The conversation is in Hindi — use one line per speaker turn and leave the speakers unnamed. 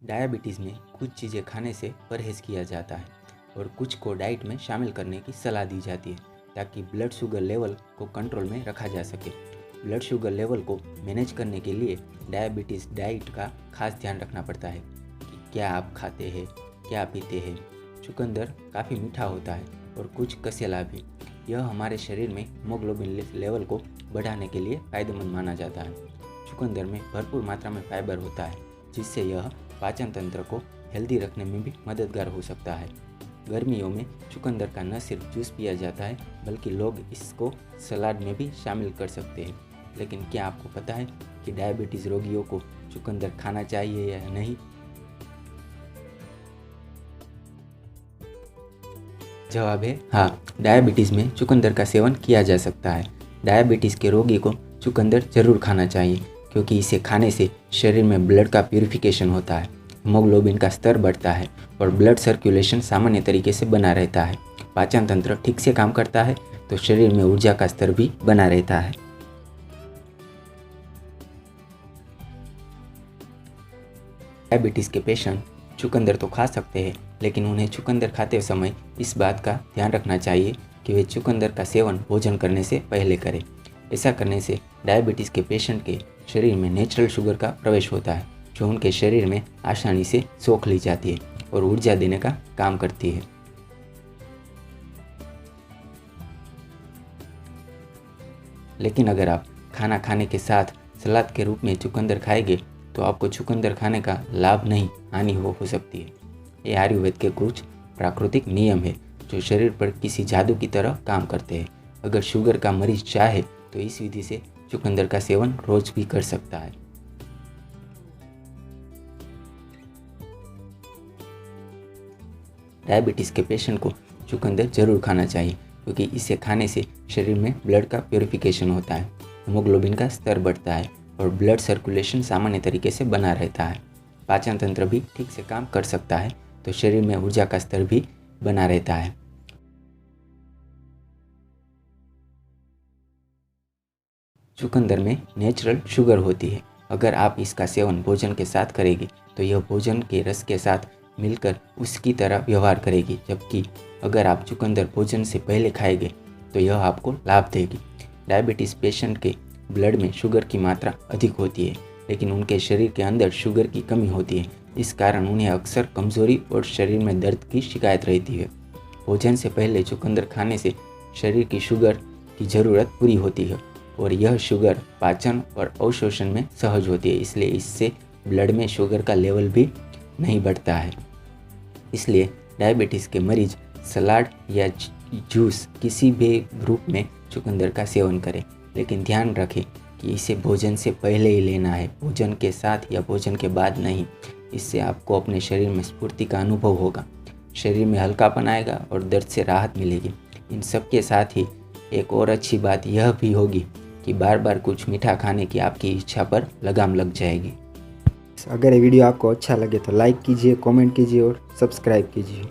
डायबिटीज़ में कुछ चीज़ें खाने से परहेज़ किया जाता है और कुछ को डाइट में शामिल करने की सलाह दी जाती है ताकि ब्लड शुगर लेवल को कंट्रोल में रखा जा सके। ब्लड शुगर लेवल को मैनेज करने के लिए डायबिटीज़ डाइट का खास ध्यान रखना पड़ता है कि क्या आप खाते हैं, क्या पीते हैं। चुकंदर काफ़ी मीठा होता है और कुछ कसेला भी। यह हमारे शरीर में हीमोग्लोबिन लेवल को बढ़ाने के लिए फ़ायदेमंद माना जाता है। चुकंदर में भरपूर मात्रा में फाइबर होता है जिससे यह पाचन तंत्र को हेल्दी रखने में भी मददगार हो सकता है। गर्मियों में चुकंदर का न सिर्फ जूस पिया जाता है बल्कि लोग इसको सलाद में भी शामिल कर सकते हैं। लेकिन क्या आपको पता है कि डायबिटीज़ रोगियों को चुकंदर खाना चाहिए या नहीं? जवाब है हाँ, डायबिटीज़ में चुकंदर का सेवन किया जा सकता है। डायबिटीज़ के रोगी को चुकंदर जरूर खाना चाहिए क्योंकि इसे खाने से शरीर में ब्लड का प्यूरिफिकेशन होता है, हीमोग्लोबिन का स्तर बढ़ता है और ब्लड सर्कुलेशन सामान्य तरीके से बना रहता है। पाचन तंत्र ठीक से काम करता है तो शरीर में ऊर्जा का स्तर भी बना रहता है। डायबिटीज़ के पेशेंट चुकंदर तो खा सकते हैं लेकिन उन्हें चुकंदर खाते समय इस बात का ध्यान रखना चाहिए कि वे चुकंदर का सेवन भोजन करने से पहले करें। ऐसा करने से डायबिटीज़ के पेशेंट के शरीर में नेचुरल शुगर का प्रवेश होता है जो उनके शरीर में आसानी से सोख ली जाती है और ऊर्जा देने का काम करती है। लेकिन अगर आप खाना खाने के साथ सलाद के रूप में चुकंदर खाएंगे तो आपको चुकंदर खाने का लाभ नहीं हानि हो सकती है। ये आयुर्वेद के कुछ प्राकृतिक नियम है जो शरीर पर किसी जादू की तरह काम करते हैं। अगर शुगर का मरीज चाहे तो इस विधि से चुकंदर का सेवन रोज भी कर सकता है। डायबिटीज़ के पेशेंट को चुकंदर जरूर खाना चाहिए क्योंकि इसे खाने से शरीर में ब्लड का प्यूरिफिकेशन होता है, हीमोग्लोबिन का स्तर बढ़ता है और ब्लड सर्कुलेशन सामान्य तरीके से बना रहता है। पाचन तंत्र भी ठीक से काम कर सकता है तो शरीर में ऊर्जा का स्तर भी बना रहता है। चुकंदर में नेचुरल शुगर होती है। अगर आप इसका सेवन भोजन के साथ करेंगे तो यह भोजन के रस के साथ मिलकर उसकी तरह व्यवहार करेगी, जबकि अगर आप चुकंदर भोजन से पहले खाएंगे तो यह आपको लाभ देगी। डायबिटीज़ पेशेंट के ब्लड में शुगर की मात्रा अधिक होती है लेकिन उनके शरीर के अंदर शुगर की कमी होती है। इस कारण उन्हें अक्सर कमजोरी और शरीर में दर्द की शिकायत रहती है। भोजन से पहले चुकंदर खाने से शरीर की शुगर की ज़रूरत पूरी होती है और यह शुगर पाचन और अवशोषण में सहज होती है, इसलिए इससे ब्लड में शुगर का लेवल भी नहीं बढ़ता है। इसलिए डायबिटीज़ के मरीज सलाद या जूस किसी भी रूप में चुकंदर का सेवन करें, लेकिन ध्यान रखें कि इसे भोजन से पहले ही लेना है, भोजन के साथ या भोजन के बाद नहीं। इससे आपको अपने शरीर में स्फूर्ति का अनुभव होगा, शरीर में हल्कापन आएगा और दर्द से राहत मिलेगी। इन सब के साथ ही एक और अच्छी बात यह भी होगी कि बार बार कुछ मीठा खाने की आपकी इच्छा पर लगाम लग जाएगी।
अगर ये वीडियो आपको अच्छा लगे तो लाइक कीजिए, कमेंट कीजिए और सब्सक्राइब कीजिए।